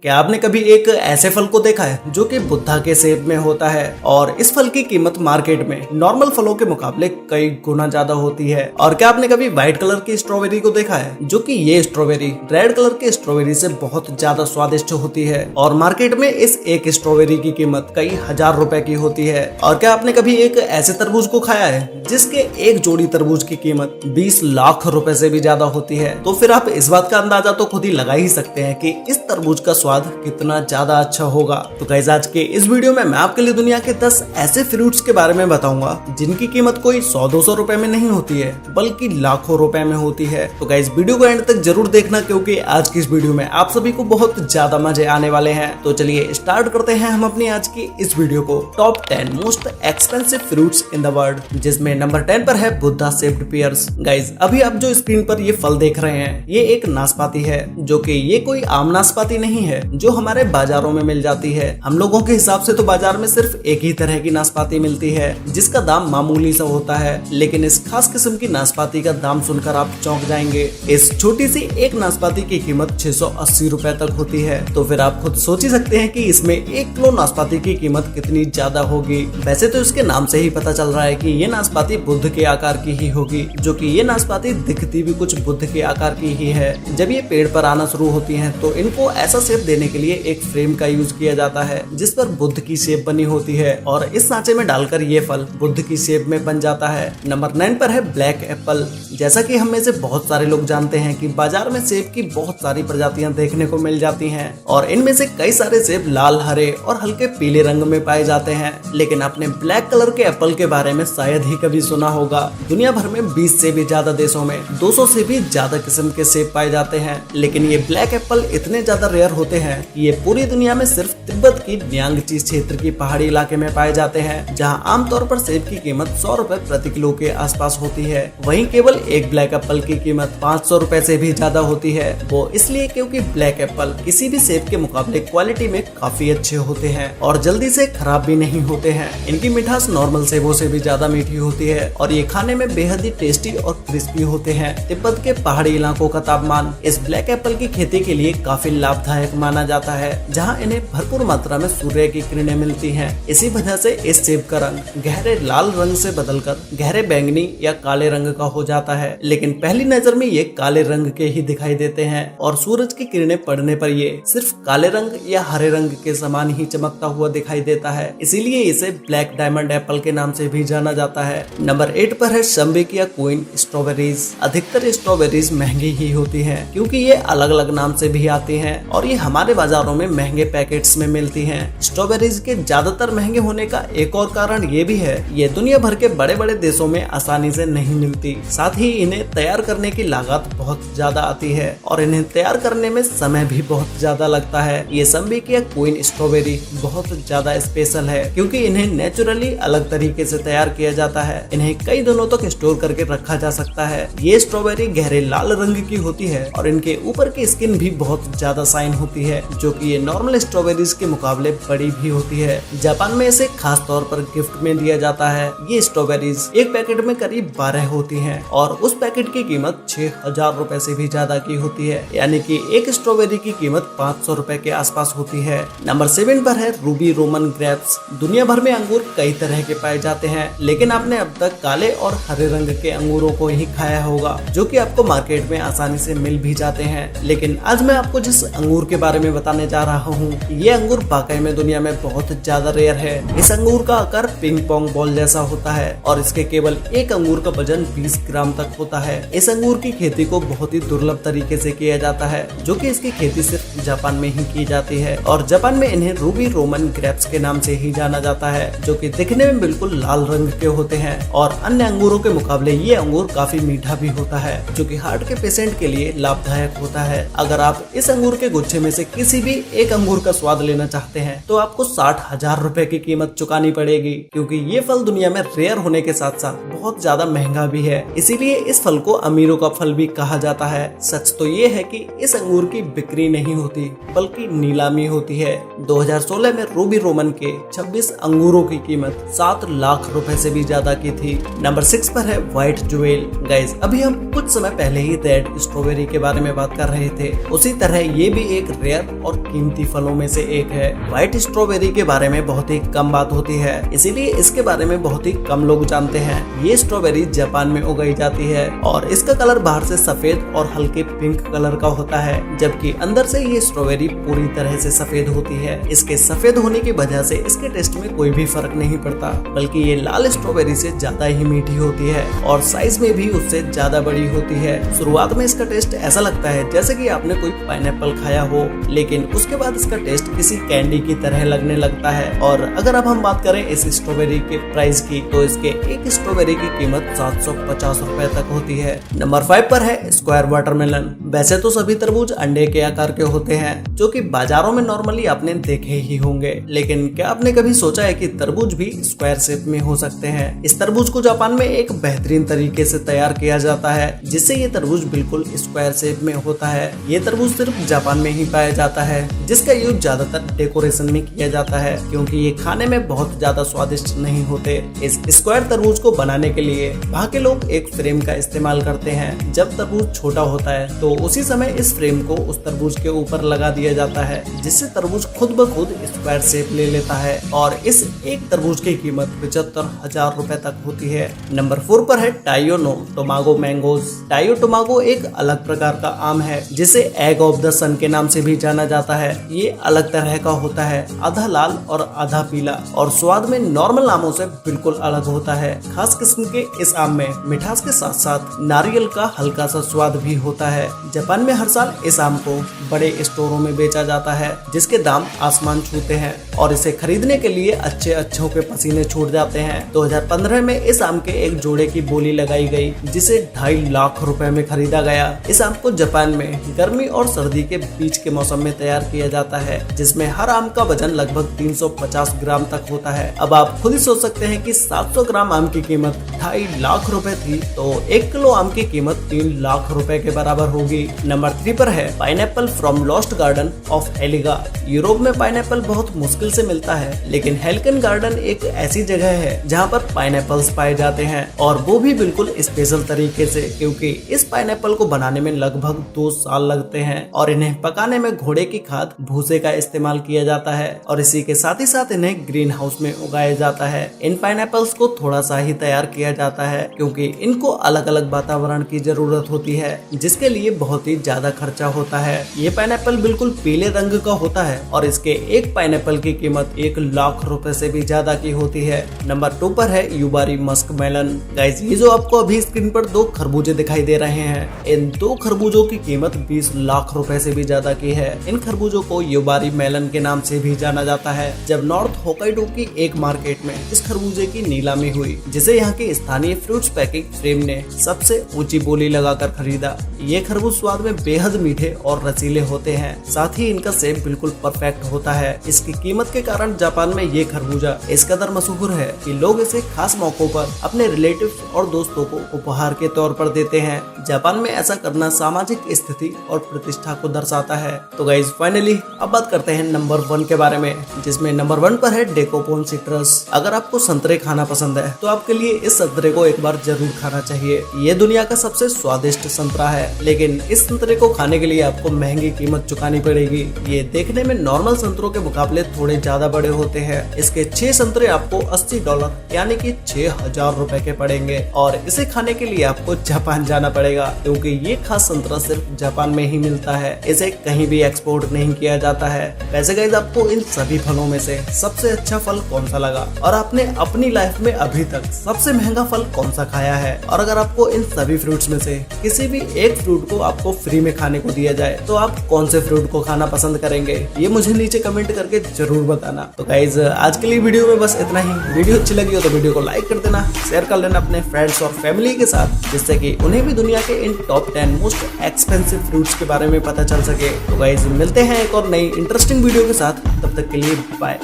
क्या आपने कभी एक ऐसे फल को देखा है जो कि बुद्धा के शेप में होता है और इस फल की कीमत मार्केट में नॉर्मल फलों के मुकाबले कई गुना ज्यादा होती है। और क्या आपने कभी व्हाइट कलर की स्ट्रॉबेरी को देखा है जो कि ये स्ट्रॉबेरी रेड कलर के स्ट्रॉबेरी से बहुत ज्यादा स्वादिष्ट होती है और मार्केट में इस एक स्ट्रॉबेरी की कीमत कई हजार रुपए की होती है। और क्या आपने कभी एक ऐसे तरबूज को खाया है जिसके एक जोड़ी तरबूज की कीमत 20 लाख रुपए से भी ज्यादा होती है? तो फिर आप इस बात का अंदाजा तो खुद ही लगा ही सकते हैं कि इस तरबूज का स्वाद कितना ज्यादा अच्छा होगा। तो गाइस आज के इस वीडियो में मैं आपके लिए दुनिया के 10 ऐसे फ्रूट्स के बारे में बताऊंगा जिनकी कीमत कोई 100-200 रुपए में नहीं होती है बल्कि लाखों रुपए में होती है। तो गाइस वीडियो को एंड तक जरूर देखना क्योंकि आज की इस वीडियो में आप सभी को बहुत ज्यादा मजे आने वाले हैं। तो चलिए स्टार्ट करते हैं हम अपनी आज की इस वीडियो को। Top 10 most expensive fruits in the world, जिसमें नंबर 10 पर है बुद्धा शेप्ड पियर्स। गाइस अभी आप जो स्क्रीन पर ये फल देख रहे हैं ये एक नाशपाती है जो कि ये कोई आम नाशपाती नहीं है जो हमारे बाजारों में मिल जाती है। हम लोगों के हिसाब से तो बाजार में सिर्फ एक ही तरह की नाशपाती मिलती है जिसका दाम मामूली सा होता है, लेकिन इस खास किस्म की नाशपाती का दाम सुनकर आप चौंक जाएंगे। इस छोटी सी एक नाशपाती की कीमत 680 रुपए तक होती है। तो फिर आप खुद सोच ही सकते हैं कि इसमें 1 किलो नाशपाती की कीमत कितनी ज्यादा होगी। वैसे तो इसके नाम से ही पता चल रहा है कि ये नाशपाती बुद्ध के आकार की ही होगी, जो कि ये नाशपाती दिखती भी कुछ बुद्ध के आकार की ही है। जब ये पेड़ पर आना शुरू होती हैं तो इनको ऐसा शेप देने के लिए एक फ्रेम का यूज किया जाता है जिस पर बुद्ध की शेप बनी होती है और इस सांचे में डालकर ये फल बुद्ध की शेप में बन जाता है। नंबर 9 पर है ब्लैक एप्पल। जैसा कि हम में से बहुत सारे लोग जानते हैं कि बाजार में सेब की बहुत सारी प्रजातियां देखने को मिल जाती हैं और इनमें से कई सारे सेब लाल, हरे और हल्के पीले रंग में पाए जाते हैं, लेकिन आपने ब्लैक कलर के एप्पल के बारे में शायद ही कभी सुना होगा। दुनिया भर में 20 से भी ज्यादा देशों में 200 से भी ज्यादा किस्म के सेब पाए जाते हैं, लेकिन ये ब्लैक एप्पल इतने ज्यादा रेयर होते हैं ये पूरी दुनिया में सिर्फ तिब्बत की न्यांगची क्षेत्र की पहाड़ी इलाके में पाए जाते हैं, जहां आमतौर पर सेब की कीमत 100 रुपए प्रति किलो के आसपास होती है। वहीं केवल एक ब्लैक एप्पल की कीमत 500 रुपए से भी ज्यादा होती है। वो इसलिए क्योंकि ब्लैक एप्पल किसी भी सेब के मुकाबले क्वालिटी में काफी अच्छे होते हैं और जल्दी से खराब भी नहीं होते हैं। इनकी मिठास नॉर्मल सेबों से भी ज्यादा मीठी होती है और ये खाने में बेहद ही टेस्टी और क्रिस्पी होते हैं। तिब्बत के पहाड़ी इलाकों का तापमान इस ब्लैक एप्पल की खेती के लिए काफी लाभदायक माना जाता है, जहां इन्हें भरपूर मात्रा में सूर्य की किरणें मिलती हैं। इसी वजह से इस सेब का रंग गहरे लाल रंग से बदलकर गहरे बैंगनी या काले रंग का हो जाता है, लेकिन पहली नजर में ये काले रंग के ही दिखाई देते हैं और सूरज की किरणें पड़ने पर ये सिर्फ काले रंग या हरे रंग के समान ही चमकता हुआ दिखाई देता है। इसीलिए इसे ब्लैक डायमंड एप्पल के नाम से भी जाना जाता है। नंबर 8 पर है शम्बेकिया क्वीन स्ट्रॉबेरीज। अधिकतर स्ट्रॉबेरीज महंगी ही होती है क्योंकि ये अलग अलग नाम से भी आती हैं और ये हमारे बाजारों में महंगे पैकेट्स में मिलती हैं। स्ट्रॉबेरीज के ज्यादातर महंगे होने का एक और कारण ये भी है ये दुनिया भर के बड़े बड़े देशों में आसानी से नहीं मिलती। साथ ही इन्हें तैयार करने की लागत बहुत ज्यादा आती है और इन्हें तैयार करने में समय भी बहुत ज्यादा लगता है। ये शम्बेकिया क्वीन स्ट्रॉबेरी बहुत ज्यादा स्पेशल है क्योंकि इन्हें नेचुरली अलग तरीके से तैयार किया जाता है। इन्हें कई दिनों तक स्टोर करके रखा जा सकता है। ये स्ट्रॉबेरी गहरे लाल रंग की होती है और इनके ऊपर की स्किन भी बहुत ज्यादा शाइन होती है, जो कि ये नॉर्मल स्ट्रॉबेरीज के मुकाबले बड़ी भी होती है। जापान में इसे खास तौर पर गिफ्ट में दिया जाता है। ये स्ट्रॉबेरीज एक पैकेट में करीब 12 होती हैं और उस पैकेट की कीमत 6000 रुपए से भी ज्यादा की होती है, यानी कि एक स्ट्रॉबेरी की कीमत 500 रुपए के आसपास होती है। नंबर 7 पर है रूबी रोमन ग्रेप्स। दुनिया भर में अंगूर कई तरह के पाए जाते हैं, लेकिन आपने अब तक काले और हरे रंग के अंगूरों को ही खाया होगा जो कि आपको मार्केट में आसानी से मिल भी जाते हैं। लेकिन आज मैं आपको जिस अंगूर के बारे में बताने जा रहा हूँ ये अंगूर वाकई में दुनिया में बहुत ज्यादा रेयर है। इस अंगूर का आकार पिंग पोंग बॉल जैसा होता है और इसके केवल एक अंगूर का वजन 20 ग्राम तक होता है। इस अंगूर की खेती को बहुत ही दुर्लभ तरीके से किया जाता है, जो कि इसकी खेती सिर्फ जापान में ही की जाती है और जापान में इन्हें रूबी रोमन ग्रेप्स के नाम से ही जाना जाता है, जो कि दिखने में बिल्कुल लाल रंग के होते हैं और अन्य अंगूरों के मुकाबले ये अंगूर काफी मीठा भी होता है, जो कि हार्ट के पेशेंट के लिए लाभदायक होता है। अगर आप इस अंगूर के गुच्छे में से किसी भी एक अंगूर का स्वाद लेना चाहते हैं तो आपको 60,000 रुपए की कीमत चुकानी पड़ेगी, क्योंकि ये फल दुनिया में रेयर होने के साथ साथ बहुत ज्यादा महंगा भी है। इसीलिए इस फल को अमीरों का फल भी कहा जाता है। सच तो ये है कि इस अंगूर की बिक्री नहीं होती बल्कि नीलामी होती है। 2016 में रूबी रोमन के 26 अंगूरों की कीमत 7 लाख रुपए से भी ज्यादा की थी। नंबर 6 पर है व्हाइट ज्वेल। गाइस अभी हम कुछ समय पहले ही रेड स्ट्रॉबेरी के बारे में बात कर रहे थे, उसी तरह ये भी एक रेयर और कीमती फलों में से एक है। व्हाइट स्ट्रॉबेरी के बारे में बहुत ही कम बात होती है, इसीलिए इसके बारे में बहुत ही कम लोग जानते हैं। ये स्ट्रॉबेरी जापान में उगाई जाती है और इसका कलर बाहर से सफेद और हल्के पिंक कलर का होता है, जबकि अंदर से ये स्ट्रॉबेरी पूरी तरह से सफेद होती है। इसके सफेद होने की वजह से इसके टेस्ट में कोई भी फर्क नहीं पड़ता, बल्कि ये लाल स्ट्रॉबेरी से ज्यादा ही मीठी होती है और साइज में भी उससे ज्यादा बड़ी होती है। शुरुआत में इसका टेस्ट ऐसा लगता है जैसे कि आपने कोई पाइनएप्पल खाया हो, लेकिन उसके बाद इसका टेस्ट किसी कैंडी की तरह लगने लगता है। और अगर अब हम बात करें इस स्ट्रॉबेरी के प्राइस की, तो इसके एक स्ट्रॉबेरी की कीमत 750 रुपए तक होती है। नंबर 5 पर है स्क्वायर वाटरमेलन। वैसे तो सभी तरबूज अंडे के आकार के होते हैं, जो कि बाजारों में नॉर्मली आपने देखे ही होंगे, लेकिन क्या आपने कभी सोचा है कि तरबूज भी स्क्वायर शेप में हो सकते हैं? इस तरबूज को जापान में एक बेहतरीन तरीके से तैयार किया जाता है, जिससे ये तरबूज बिल्कुल स्क्वायर शेप में होता है। ये तरबूज सिर्फ जापान में ही पाया जाता है, जिसका यूज ज्यादातर डेकोरेशन में किया जाता है, क्योंकि ये खाने में बहुत ज्यादा स्वादिष्ट नहीं होते। इस स्क्वायर तरबूज को बनाने के लिए वहाँ के लोग एक फ्रेम का इस्तेमाल करते हैं। जब तरबूज छोटा होता है तो उसी समय इस फ्रेम को उस तरबूज के ऊपर लगा दिया जाता है, जिससे तरबूज खुद ब खुद स्क्वायर शेप ले लेता है और इस एक तरबूज की कीमत 75,000 रुपए तक होती है। नंबर 4 पर है टाइयो नो टोमागो मैंगोज। टाइयो टोमागो एक अलग प्रकार का आम है, जिसे एग ऑफ द सन के नाम से भी जाना जाता है। ये अलग तरह का होता है, आधा लाल और आधा पीला, और स्वाद में नॉर्मल आमों से बिल्कुल अलग होता है। खास किस्म के इस आम में मिठास के साथ साथ नारियल का हल्का सा स्वाद भी होता है। जापान में हर साल इस आम को बड़े स्टोरों में बेचा जाता है, जिसके दाम आसमान छूते हैं और इसे खरीदने के लिए अच्छों के पसीने छूट जाते हैं। 2015 में इस आम के एक जोड़े की बोली लगाई गई, जिसे 2.5 लाख रुपए में खरीदा गया। इस आम को जापान में गर्मी और सर्दी के बीच के मौसम में तैयार किया जाता है, जिसमें हर आम का वजन लगभग 350 ग्राम तक होता है। अब आप खुद ही सोच सकते हैं कि 700 ग्राम आम की कीमत 2.5 लाख रुपए थी, तो 1 किलो आम की कीमत 3 लाख रुपए के बराबर होगी। नंबर 3 पर है pineapple from lost garden of Heligan. Europe में पाइनएप्पल बहुत मुश्किल से मिलता है, लेकिन हेलिकन गार्डन एक ऐसी जगह है जहाँ पर पाइनएप्पल्स पाए जाते हैं, और वो भी बिल्कुल स्पेशल तरीके से, क्योंकि इस पाइनएप्पल को बनाने में लगभग 2 साल लगते हैं और इन्हें पकाने में घोड़े की खाद भूसे का इस्तेमाल किया जाता है, और इसी के साथ ही साथ इन्हें ग्रीन हाउस में उगाया जाता है। इन पाइनएप्पल्स को थोड़ा सा ही तैयार किया जाता है, क्योंकि इनको अलग अलग वातावरण की जरूरत होती है, जिसके लिए बहुत ही ज्यादा खर्चा होता है। ये पाइनएप्पल बिल्कुल पीले रंग का होता है और इसके एक पाइनएप्पल की कीमत 1 लाख रुपए से भी ज्यादा की होती है। नंबर 2 पर है युबारी मस्क मेलन। गाइस, ये जो आपको अभी स्क्रीन पर 2 खरबूजे दिखाई दे रहे हैं, इन 2 खरबूजों की कीमत 20 लाख रुपए से भी ज्यादा की है। इन खरबूजों को युबारी मेलन के नाम से भी जाना जाता है। जब नॉर्थ होकाइडो की एक मार्केट में इस खरबूजे की नीलामी हुई, जिसे यहाँ की स्थानीय फ्रूट्स पैकिंग फ्रेम ने सबसे ऊंची बोली लगाकर खरीदा। ये खरबूज स्वाद में बेहद मीठे और रसीले होते हैं, साथ ही इनका सेब बिल्कुल परफेक्ट होता है। इसकी कीमत के कारण जापान में ये खरबूजा इस कदर मशहूर है कि लोग इसे खास मौकों पर अपने रिलेटिव्स और दोस्तों को उपहार के तौर पर देते हैं। जापान में ऐसा करना सामाजिक स्थिति और प्रतिष्ठा को दर्शाता है। तो गाइस, फाइनली अब बात करते हैं नंबर 1 के बारे में, जिसमें नंबर 1 पर है डेकोपोन सिट्रस। अगर आपको संतरे खाना पसंद है तो आपके लिए इस संतरे को एक बार जरूर खाना चाहिए। ये दुनिया का सबसे स्वादिष्ट संतरा है, लेकिन इस संतरे को खाने के लिए आपको महंगी कीमत चुकानी पड़ेगी। ये देखने में नॉर्मल संतरों के मुकाबले थोड़े ज्यादा बड़े होते हैं। इसके 6 संतरे आपको $80 यानी कि 6,000 रुपए के पड़ेंगे, और इसे खाने के लिए आपको जापान जाना पड़ेगा, क्योंकि ये खास संतरा सिर्फ जापान में ही मिलता है। इसे कहीं भी एक्सपोर्ट नहीं किया जाता है। वैसे गाइस, आपको इन सभी फलों में से सबसे अच्छा फल कौन सा लगा, और आपने अपनी लाइफ में अभी तक सबसे महंगा फल कौन सा खाया है? और अगर आपको इन सभी फ्रूट्स में से किसी भी एक फ्रूट को आपको फ्री में खाने को दिया जाए, तो आप कौन से फ्रूट को खाना पसंद करेंगे? ये मुझे नीचे कमेंट करके जरूर बताना। तो गाइस, आज के लिए वीडियो में बस इतना ही। वीडियो अच्छी लगी हो तो वीडियो को लाइक कर देना, शेयर कर लेना अपने फ्रेंड्स और फैमिली के साथ, जिससे कि उन्हें भी दुनिया के इन टॉप 10 मोस्ट एक्सपेंसिव फ्रूट्स के बारे में पता चल सके। तो गाइस, मिलते हैं एक और नई इंटरेस्टिंग वीडियो के साथ। तब तक के लिए बाय।